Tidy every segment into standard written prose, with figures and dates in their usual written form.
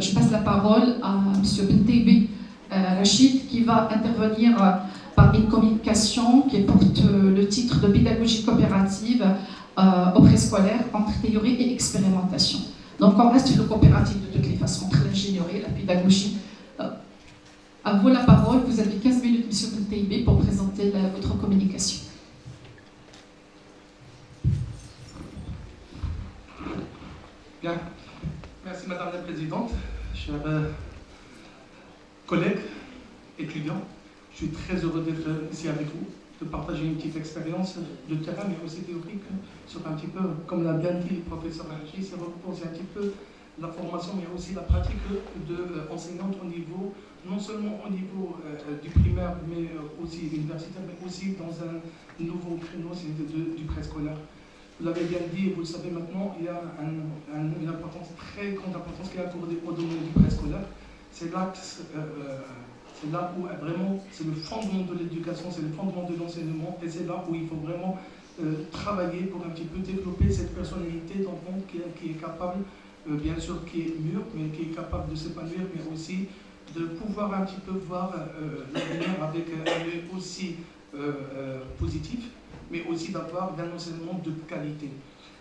je passe la parole à M. Benteibi Rachid, qui va intervenir par une communication qui porte le titre de pédagogie coopérative au préscolaire entre théorie et expérimentation. Donc on reste le coopératif de toutes les façons, entre l'ingénierie et la pédagogie. À vous la parole, vous avez 15 minutes, M. Benteibi, pour présenter votre communication. Bien, merci Madame la Présidente, chers collègues, étudiants. Je suis très heureux d'être ici avec vous, de partager une petite expérience de terrain, mais aussi théorique, sur un petit peu, comme l'a bien dit le professeur Rachid, c'est reposer un petit peu la formation, mais aussi la pratique d'enseignante au niveau, non seulement au niveau du primaire, mais aussi universitaire, mais aussi dans un nouveau créneau du préscolaire. Vous l'avez bien dit, et vous le savez maintenant, il y a une importance, très grande importance qui est accordée au domaine du préscolaire. C'est là où vraiment, c'est le fondement de l'éducation, c'est le fondement de l'enseignement, et c'est là où il faut vraiment travailler pour un petit peu développer cette personnalité d'enfant qui est capable, bien sûr, qui est mûre, mais qui est capable de s'épanouir, mais aussi de pouvoir un petit peu voir l'avenir avec un œil aussi positif, mais aussi d'avoir un enseignement de qualité.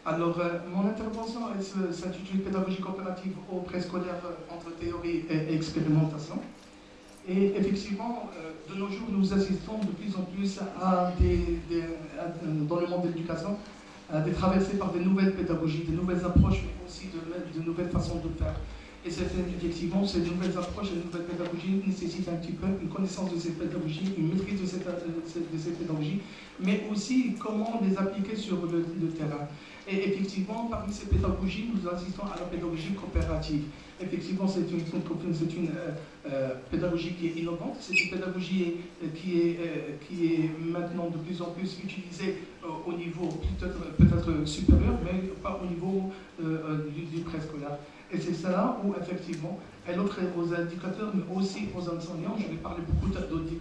Alors, mon intervention s'intitule Pédagogie coopérative au préscolaire entre théorie et expérimentation. Et effectivement, de nos jours, nous assistons de plus en plus dans le monde de l'éducation, à des traversées par de nouvelles pédagogies, de nouvelles approches, mais aussi de nouvelles façons de faire. Et effectivement, ces nouvelles approches et nouvelles pédagogies nécessitent un petit peu une connaissance de ces pédagogies, une maîtrise de ces pédagogies, mais aussi comment les appliquer sur le terrain. Et effectivement, parmi ces pédagogies, nous assistons à la pédagogie coopérative. Effectivement, c'est une pédagogie qui est innovante, c'est une pédagogie qui est maintenant de plus en plus utilisée au niveau peut-être supérieur, mais pas au niveau du préscolaire. Et c'est cela où, effectivement, elle offre aux éducateurs, mais aussi aux enseignants. Je vais parler beaucoup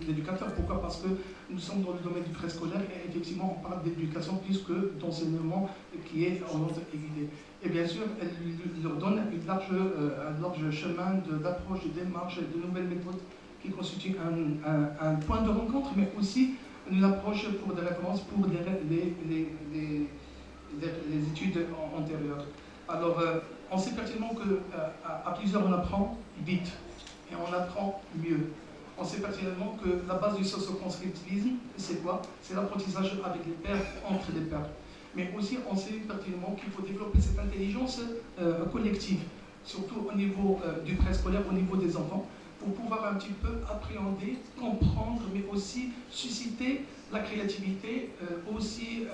d'éducateurs. Pourquoi? Parce que nous sommes dans le domaine du préscolaire et effectivement, on parle d'éducation plus que d'enseignement qui est en ordre évidé. Et bien sûr, elle leur donne un large chemin d'approche, de démarche, de nouvelles méthodes qui constituent un point de rencontre, mais aussi une approche pour des références pour les études antérieures. Alors, on sait pertinemment qu'à plusieurs, on apprend vite et on apprend mieux. On sait pertinemment que la base du socio-constructivisme, c'est quoi? C'est l'apprentissage avec les pairs, entre les pairs. Mais aussi, on sait pertinemment qu'il faut développer cette intelligence collective, surtout au niveau du préscolaire, au niveau des enfants, pour pouvoir un petit peu appréhender, comprendre, mais aussi susciter la créativité, aussi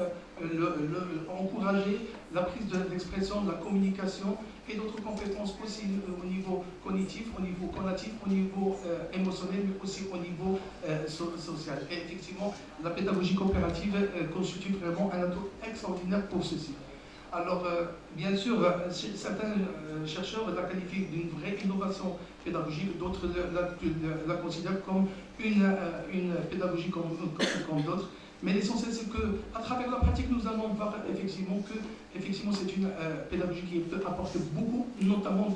encourager la prise d'expression, de la communication et d'autres compétences aussi au niveau cognitif, au niveau conatif, au niveau émotionnel, mais aussi au niveau social. Et effectivement, la pédagogie coopérative constitue vraiment un atout extraordinaire pour ceci. Alors, bien sûr, certains chercheurs la qualifient d'une vraie innovation pédagogique, d'autres la considèrent comme une pédagogie comme d'autres. Mais l'essentiel, c'est qu'à travers la pratique, nous allons voir effectivement que c'est une pédagogie qui peut apporter beaucoup, notamment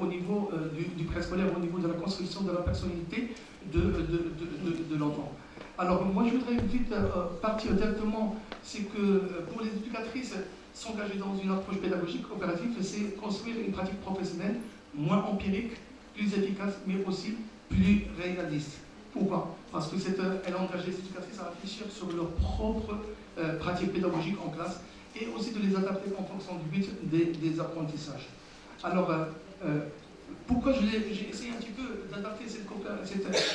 au niveau du préscolaire, au niveau de la construction de la personnalité de l'enfant. Alors, moi, je voudrais vite partir directement, c'est que pour les éducatrices, s'engager dans une approche pédagogique coopérative, c'est construire une pratique professionnelle moins empirique, plus efficace, mais aussi plus réaliste. Pourquoi? Parce qu'elle engage les éducatrices à réfléchir sur leur propre pratique pédagogique en classe et aussi de les adapter en fonction du but des apprentissages. Alors, pourquoi j'ai essayé un petit peu d'adapter cette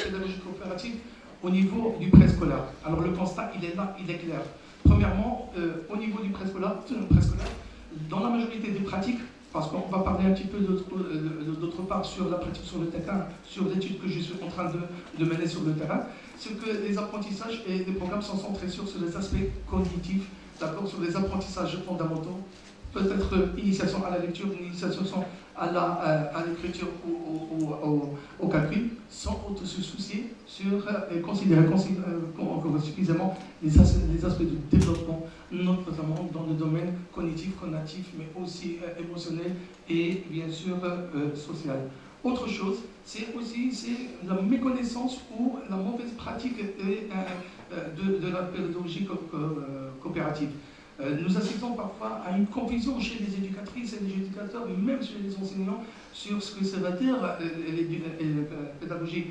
pédagogie coopérative au niveau du préscolaire? Alors, le constat, il est là, il est clair. Premièrement, au niveau du préscolaire, dans la majorité des pratiques, parce qu'on va parler un petit peu d'autre part sur la pratique sur le terrain, sur l'étude que je suis en train de mener sur le terrain, c'est que les apprentissages et les programmes sont centrés sur les aspects cognitifs, d'accord, sur les apprentissages fondamentaux, peut-être initiation à la lecture, initiation à l'écriture ou au calcul, sans se soucier sur considérer suffisamment les aspects de développement, notamment dans le domaine cognitif, conatif, mais aussi émotionnel et bien sûr social. Autre chose, c'est la méconnaissance ou la mauvaise pratique de la pédagogie coopérative. Nous assistons parfois à une confusion chez les éducatrices et les éducateurs, et même chez les enseignants, sur ce que ça veut dire pédagogie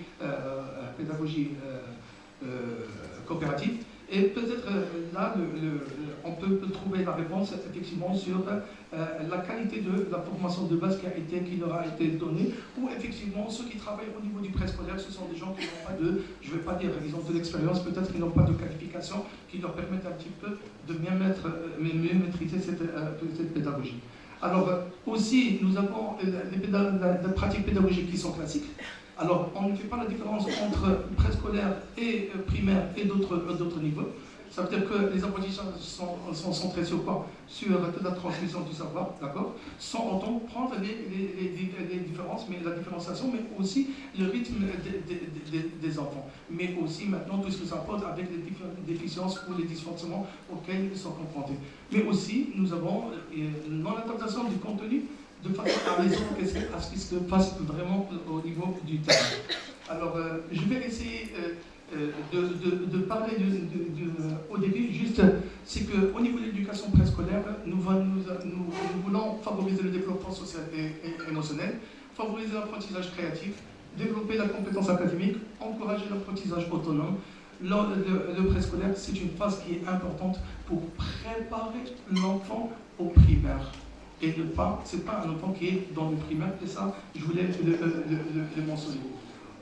coopérative. Et peut-être là, on peut trouver la réponse effectivement sur la qualité de la formation de base qui leur a été donnée, ou effectivement ceux qui travaillent au niveau du préscolaire, ce sont des gens qui n'ont pas je ne vais pas dire, ils ont de l'expérience, peut-être qu'ils n'ont pas de qualification qui leur permettent un petit peu de mieux maîtriser cette pédagogie. Alors aussi, nous avons des pratiques pédagogiques qui sont classiques. Alors, on ne fait pas la différence entre préscolaire et primaire et d'autres niveaux. Ça veut dire que les apprentissages sont centrés sur quoi? Sur la transmission du savoir, d'accord? Sans autant prendre les différences, mais la différenciation, mais aussi le rythme des enfants. Mais aussi maintenant tout ce que ça pose avec les déficiences ou les dysfonctionnements auxquels ils sont confrontés. Mais aussi, nous avons dans l'adaptation du contenu, de façon à les encaisser à ce qui se passe vraiment au niveau du terrain. Alors, je vais essayer de parler au début, juste, c'est qu'au niveau de l'éducation préscolaire, nous voulons favoriser le développement social et émotionnel, favoriser l'apprentissage créatif, développer la compétence académique, encourager l'apprentissage autonome. Le préscolaire, c'est une phase qui est importante pour préparer l'enfant au primaire. Et ce n'est pas un enfant qui est dans le primaire, et ça, je voulais le mentionner.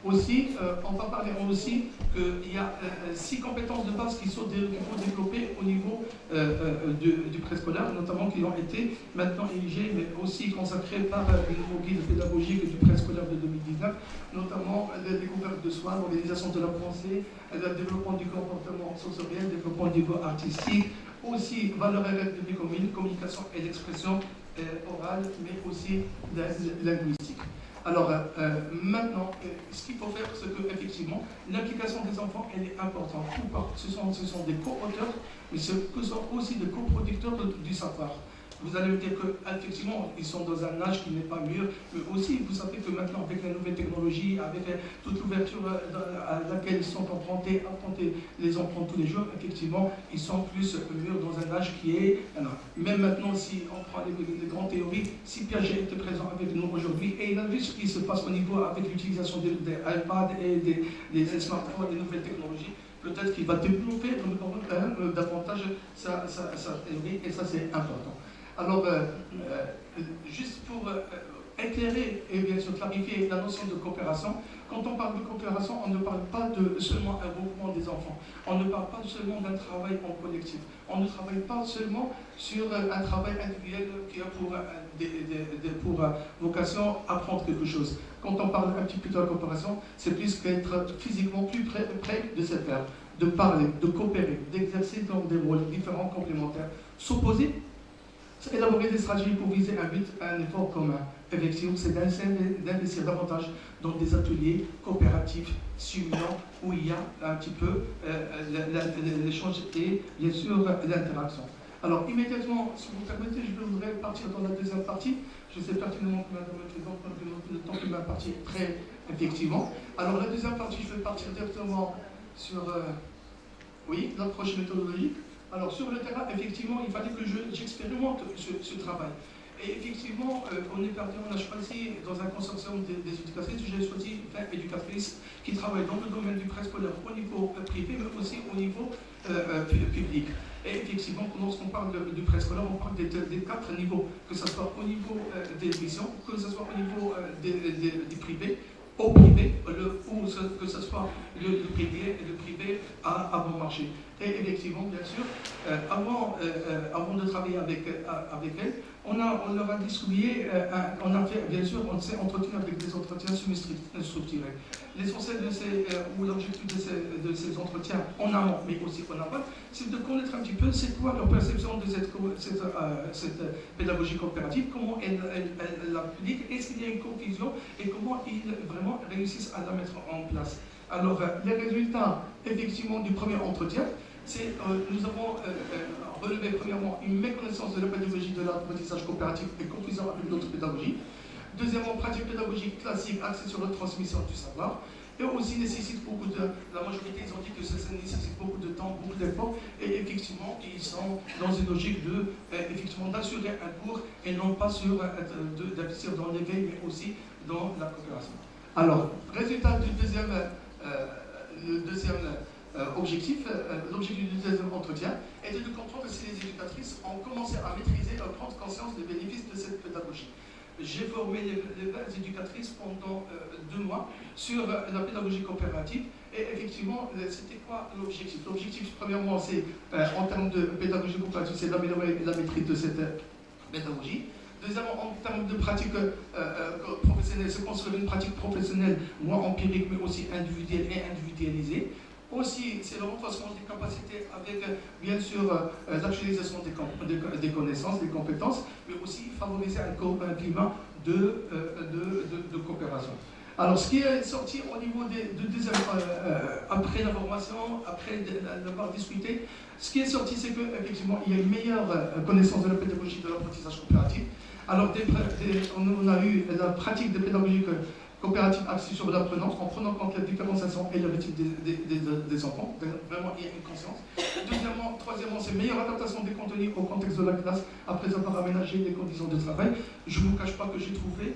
Aussi, on va parler aussi qu'il y a 6 compétences de base qu'il faut développer au niveau du préscolaire, notamment qui ont été maintenant érigées, mais aussi consacrées par le nouveau guide pédagogique du préscolaire de 2019, notamment la découverte de soi, l'organisation de la pensée, le développement du comportement sensoriel, le développement du niveau artistique, aussi valeurs et règles de communication et d'expression orale, mais aussi linguistique. Alors maintenant, ce qu'il faut faire, c'est qu'effectivement, l'implication des enfants, elle est importante. Ce sont des co-auteurs, mais ce sont aussi des coproducteurs du savoir. Vous allez me dire qu'effectivement, ils sont dans un âge qui n'est pas mûr, mais aussi, vous savez que maintenant, avec les nouvelles technologies, avec toute l'ouverture à laquelle ils sont confrontés, affronter les enfants tous les jours, effectivement, ils sont plus mûrs dans un âge qui est... Alors, même maintenant, si on prend les grandes théories, si Piaget était présent avec nous aujourd'hui, et il a vu ce qui se passe au niveau avec l'utilisation des iPads et des smartphones, des nouvelles technologies, peut-être qu'il va développer davantage sa théorie, et ça, c'est important. Alors, juste pour éclairer et bien sûr clarifier la notion de coopération, quand on parle de coopération, on ne parle pas seulement un regroupement des enfants, on ne parle pas seulement d'un travail en collectif, on ne travaille pas seulement sur un travail individuel qui a pour vocation apprendre quelque chose. Quand on parle un petit peu de la coopération, c'est plus qu'être physiquement plus près de se faire, de parler, de coopérer, d'exercer dans des rôles différents, complémentaires, s'opposer. Élaborer des stratégies pour viser un but, un effort commun. Effectivement, c'est d'investir davantage dans des ateliers coopératifs, stimulants, où il y a un petit peu l'échange et bien sûr l'interaction. Alors immédiatement, si vous permettez, je voudrais partir dans la deuxième partie. Je sais pertinemment que le temps qui m'a parti est très effectivement. Alors la deuxième partie, je vais partir directement sur l'approche méthodologique. Alors sur le terrain, effectivement, il fallait que j'expérimente ce travail. Et effectivement, on a choisi dans un consortium des éducatrices, j'ai choisi 20 éducatrices qui travaillent dans le domaine du préscolaire au niveau privé, mais aussi au niveau public. Et effectivement, lorsqu'on parle du préscolaire, on parle des 4 niveaux, que ce soit au niveau des missions, que ce soit au niveau du privé, au privé, ou que ce soit le privé à bon marché. Et effectivement, bien sûr, avant de travailler avec elles, on leur a distribué, on a fait, bien sûr, on s'est entretenu avec des entretiens semi-structurés. L'essentiel ou l'objectif de ces entretiens en amont, mais aussi en aval, c'est de connaître un petit peu c'est quoi leur perception de cette pédagogie coopérative, comment elle l'applique, est-ce qu'il y a une confusion et comment ils vraiment réussissent à la mettre en place. Alors, les résultats, effectivement, du premier entretien, nous avons relevé premièrement une méconnaissance de la pédagogie de l'apprentissage coopératif et confusion avec d'autres pédagogies. Deuxièmement, pratique pédagogique classique axée sur la transmission du savoir. Et aussi nécessite beaucoup la majorité, ils ont dit que ça nécessite beaucoup de temps, beaucoup d'efforts. Et effectivement, ils sont dans une logique d'assurer un cours et non pas d'investir dans l'éveil, mais aussi dans la coopération. Alors, résultat du deuxième objectif, l'objectif du deuxième entretien était de comprendre si les éducatrices ont commencé à maîtriser et à prendre conscience des bénéfices de cette pédagogie. J'ai formé les 20 éducatrices pendant 2 mois sur la pédagogie coopérative et effectivement, c'était quoi l'objectif? L'objectif, premièrement, c'est en termes de pédagogie coopérative, c'est d'améliorer la maîtrise de cette pédagogie. Deuxièmement, en termes de pratique professionnelle, c'est construire une pratique professionnelle, moins empirique, mais aussi individuelle et individualisée. Aussi, c'est le renforcement des capacités avec, bien sûr, l'actualisation des connaissances, des compétences, mais aussi favoriser un climat de coopération. Alors, ce qui est sorti au niveau de deuxième, après la formation, après l'avoir discuté, ce qui est sorti, c'est qu'effectivement, il y a une meilleure connaissance de la pédagogie de l'apprentissage coopératif. Alors, on a eu la pratique de pédagogie coopérative axée sur l'apprenant, en prenant en compte la différenciation et le rythme des enfants. Vraiment, il y a une conscience. Troisièmement, c'est meilleure adaptation des contenus au contexte de la classe après avoir aménagé les conditions de travail. Je ne vous cache pas que j'ai trouvé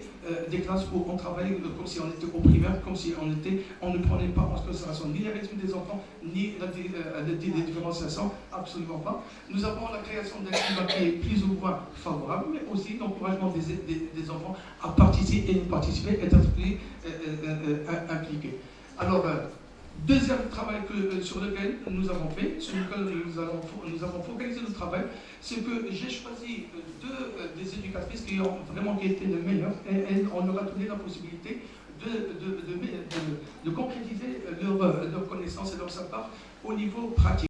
des classes où on travaille comme si on était au primaire, comme si on ne prenait pas en considération ni les rythmes des enfants, ni les différenciations, absolument pas. Nous avons la création d'un climat qui est plus ou moins favorable, mais aussi l'encouragement des enfants à participer, être impliqués. Alors, deuxième travail sur lequel nous avons fait, sur lequel nous avons focalisé le travail, c'est que j'ai choisi des éducatrices qui ont vraiment été les meilleures et on leur a donné la possibilité de concrétiser leurs connaissances et leur savoir au niveau pratique.